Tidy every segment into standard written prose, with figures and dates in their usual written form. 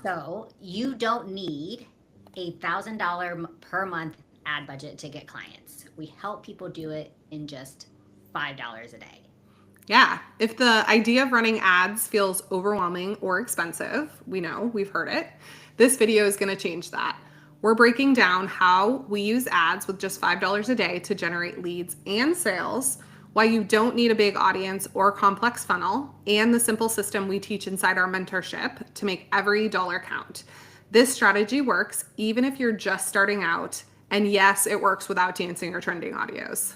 So you don't need $1,000 per month ad budget to get clients. We help people do it in just $5 a day. Yeah. If the idea of running ads feels overwhelming or expensive, we know, we've heard it. This video is going to change that. We're breaking down how we use ads with just $5 a day to generate leads and sales, why you don't need a big audience or complex funnel, and the simple system we teach inside our mentorship to make every dollar count. This strategy works even if you're just starting out. And yes, it works without dancing or trending audios.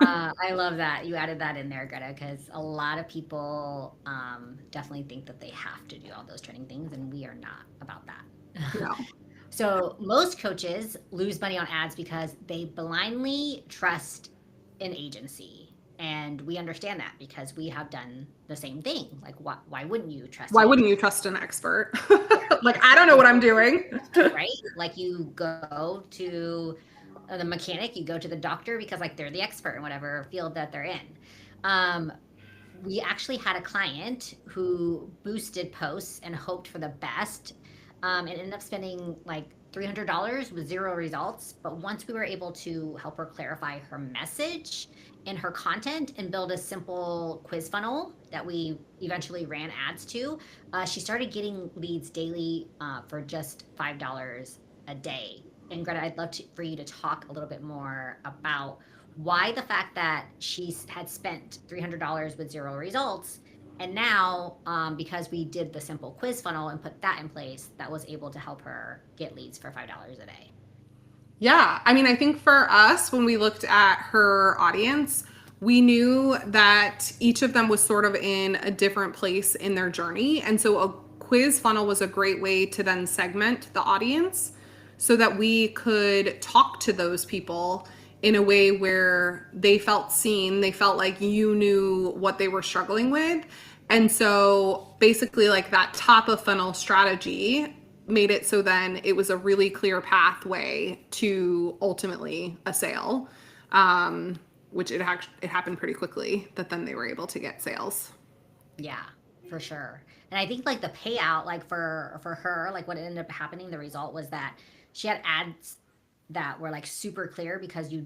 I love that you added that in there, Greta, because a lot of people definitely think that they have to do all those training things, and we are not about that. No. So most coaches lose money on ads because they blindly trust an agency. And we understand that because we have done the same thing. Like, why wouldn't you trust Why an wouldn't agency? you trust an expert? Yeah, Like, I don't know what I'm exactly. doing. Right? Like, you go to the mechanic, you go to the doctor because, like, they're the expert in whatever field that they're in. Um, we actually had a client who boosted posts and hoped for the best, and ended up spending like $300 with zero results. But once we were able to help her clarify her message and her content and build a simple quiz funnel that we eventually ran ads to, she started getting leads daily for just $5 a day. And Greta, I'd love for you to talk a little bit more about why the fact that she had spent $300 with zero results, and now because we did the simple quiz funnel and put that in place, that was able to help her get leads for $5 a day. Yeah. I mean, I think for us, when we looked at her audience, we knew that each of them was sort of in a different place in their journey. And so a quiz funnel was a great way to then segment the audience so that we could talk to those people in a way where they felt seen, they felt like you knew what they were struggling with. And so basically, like that top of funnel strategy made it so then it was a really clear pathway to ultimately a sale, which it happened pretty quickly that then they were able to get sales. Yeah, for sure. And I think like the payout, like for her, like what ended up happening, the result was that she had ads that were like super clear because you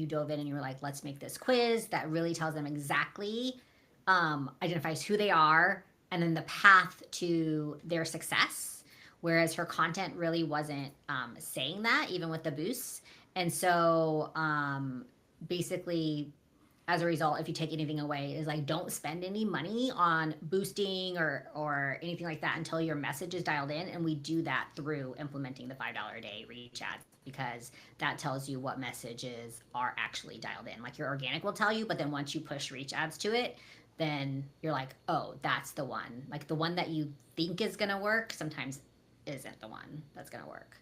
dove in and you were like, let's make this quiz that really tells them exactly, identifies who they are and then the path to their success. Whereas her content really wasn't saying that, even with the boosts. And so basically, as a result, if you take anything away, is like don't spend any money on boosting or anything like that until your message is dialed in. And we do that through implementing the $5 a day reach ads because that tells you what messages are actually dialed in. Like your organic will tell you, but then once you push reach ads to it, then you're like, oh, that's the one. Like the one that you think is gonna work sometimes isn't the one that's gonna work.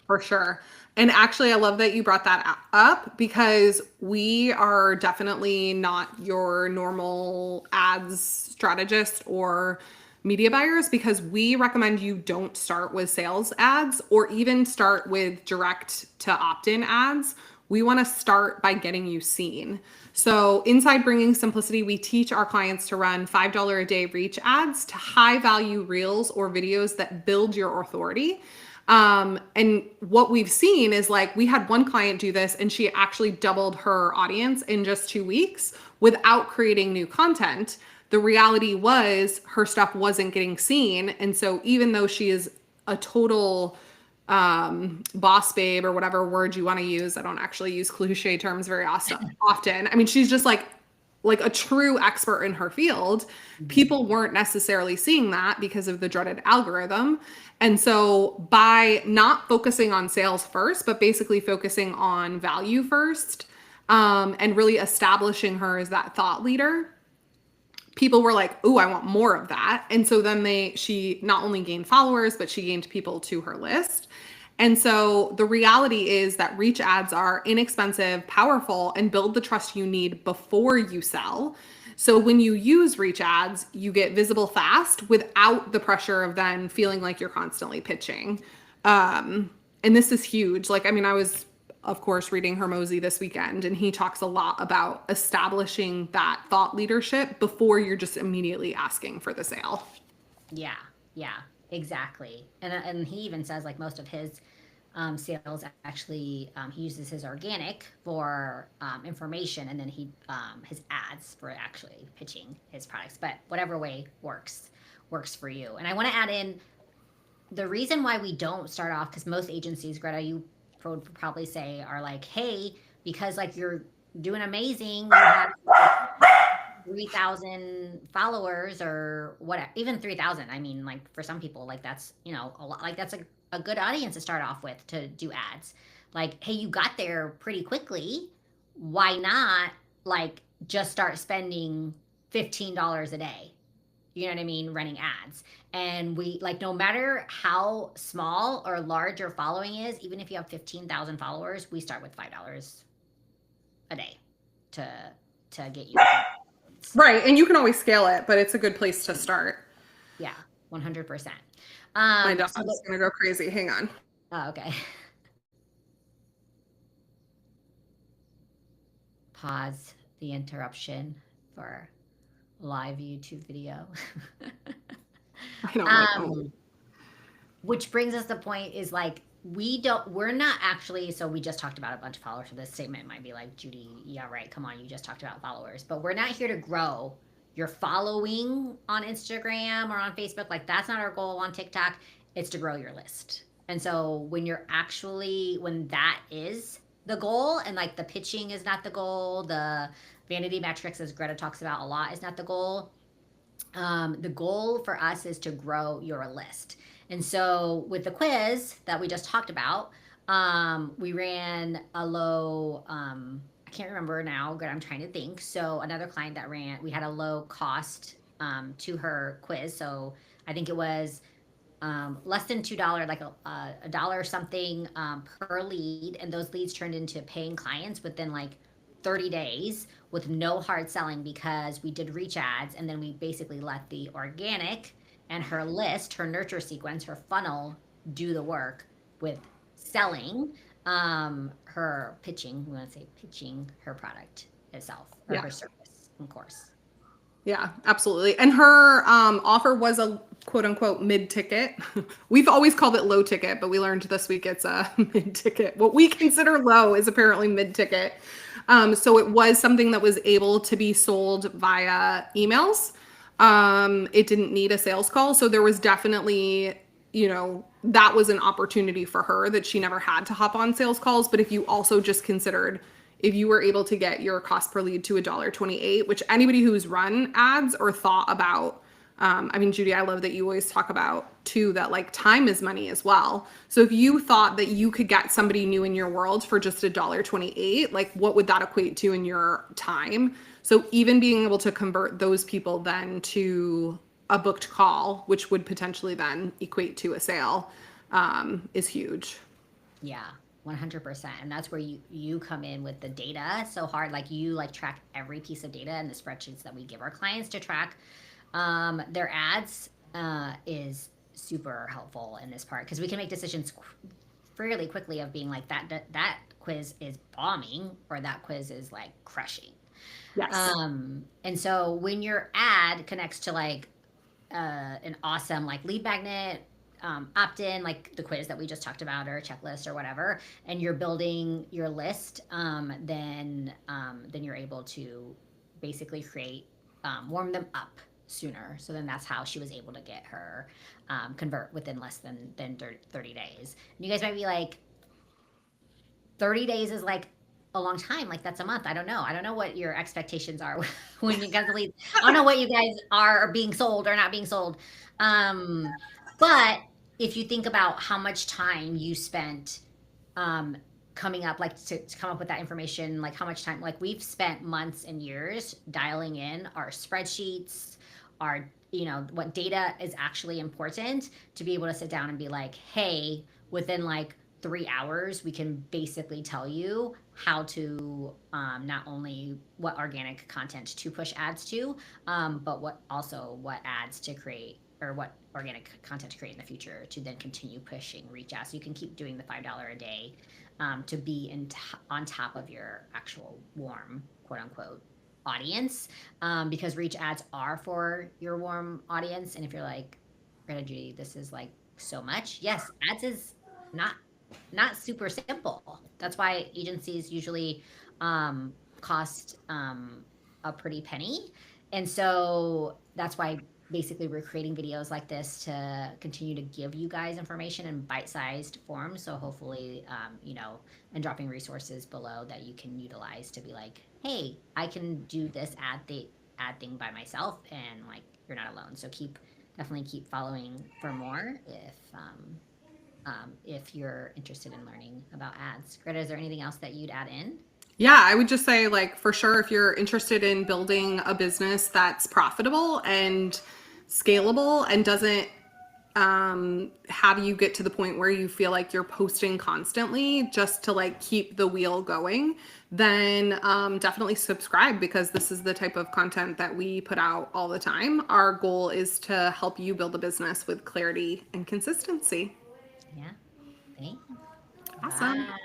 For sure. And actually, I love that you brought that up because we are definitely not your normal ads strategist or media buyers because we recommend you don't start with sales ads or even start with direct to opt in ads. We want to start by getting you seen. So, inside Bringing Simplicity, we teach our clients to run $5 a day reach ads to high value reels or videos that build your authority. And what we've seen is like we had one client do this and she actually doubled her audience in just 2 weeks without creating new content. The reality was her stuff wasn't getting seen. And so even though she is a total boss babe or whatever word you want to use, I don't actually use cliche terms very often. I mean, she's just like a true expert in her field. Mhm. People weren't necessarily seeing that because of the dreaded algorithm. And so by not focusing on sales first, but basically focusing on value first, and really establishing her as that thought leader, people were like, "Ooh, I want more of that." And so then she not only gained followers, but she gained people to her list. And so the reality is that reach ads are inexpensive, powerful, and build the trust you need before you sell. So when you use reach ads, you get visible fast without the pressure of then feeling like you're constantly pitching. And this is huge. Like, I mean, I was, of course, reading Hermosi this weekend, and he talks a lot about establishing that thought leadership before you're just immediately asking for the sale. Yeah. Yeah, exactly. And he even says like most of his sales actually he uses his organic for information, and then he his ads for actually pitching his products. But whatever way works for you. And I want to add in the reason why we don't start off, because most agencies, Greta, you would probably say, are like, hey, because like you're doing amazing, you have like 3,000 followers or whatever, even 3,000. I mean, like for some people, like that's, a lot, like that's a good audience to start off with to do ads. Like, hey, you got there pretty quickly. Why not like just start spending $15 a day? You know what I mean? Running ads. And we like, no matter how small or large your following is, even if you have 15,000 followers, we start with $5 a day to get you leads. Right. And you can always scale it, but it's a good place to start. Yeah, 100%. My So dog's gonna go crazy. Hang on. oh, okay. Pause the interruption for live YouTube video. I know, I'm like, oh. um, which brings us the point is like we're not actually, so we just talked about a bunch of followers, so this statement might be like, Judy, yeah, right, come on, you just talked about followers, but we're not here to grow your following on Instagram or on Facebook. Like that's not our goal on TikTok. It's to grow your list. And so when that is the goal, and like the pitching is not the goal, the vanity metrics, as Greta talks about a lot, is not the goal. The goal for us is to grow your list. And so with the quiz that we just talked about, we ran a low, I can't remember now, but I'm trying to think. So another client that we had a low cost to her quiz. So I think it was less than $2, like a dollar something per lead, and those leads turned into paying clients within like 30 days with no hard selling, because we did reach ads, and then we basically let the organic and her list, her nurture sequence, her funnel do the work with selling her pitching. We want to say pitching her product itself or Yeah. her service, of course. Yeah, absolutely. And her offer was a quote unquote mid ticket. We've always called it low ticket, but we learned this week it's a mid ticket. What we consider low is apparently mid ticket. So it was something that was able to be sold via emails. It didn't need a sales call. So there was definitely, that was an opportunity for her that she never had to hop on sales calls. But if you also just considered, if you were able to get your cost per lead to $1.28, which anybody who's run ads or thought about, I mean, Judy, I love that you always talk about too, that like time is money as well. So if you thought that you could get somebody new in your world for just $1.28, like what would that equate to in your time? So even being able to convert those people then to a booked call, which would potentially then equate to a sale, is huge. Yeah, 100%. And that's where you come in with the data so hard. Like you like track every piece of data in the spreadsheets that we give our clients to track their ads is super helpful in this part, because we can make decisions fairly quickly of being like that quiz is bombing or that quiz is like crushing. Yes. And so when your ad connects to like an awesome like lead magnet, opt-in, like the quiz that we just talked about, or a checklist or whatever, and you're building your list, then you're able to basically create warm them up sooner. So then that's how she was able to get her convert within less than 30 days. And you guys might be like, 30 days is like a long time. Like that's a month. I don't know. I don't know what your expectations are when you guys leave. I don't know what you guys are being sold or not being sold. Um, but if you think about how much time you spent um, coming up, like to come up with that information, like how much time, like we've spent months and years dialing in our spreadsheets, our, what data is actually important to be able to sit down and be like, hey, within like 3 hours, we can basically tell you how to not only what organic content to push ads to, but what ads to create, or what organic content to create in the future to then continue pushing reach out. So you can keep doing the $5 a day to be on top of your actual warm, quote unquote, audience, because reach ads are for your warm audience. And if you're like, Greta, Judy, this is like so much. Yes, ads is not not super simple. That's why agencies usually cost a pretty penny. And so that's why basically we're creating videos like this to continue to give you guys information in bite-sized forms. So hopefully, and dropping resources below that you can utilize to be like, hey, I can do this ad thing by myself, and like you're not alone. So definitely keep following for more if you're interested in learning about ads. Greta, is there anything else that you'd add in? Yeah, I would just say, like, for sure, if you're interested in building a business that's profitable and scalable and doesn't have you get to the point where you feel like you're posting constantly just to like keep the wheel going, then definitely subscribe, because this is the type of content that we put out all the time. Our goal is to help you build a business with clarity and consistency. Yeah. Thanks. Awesome. Bye.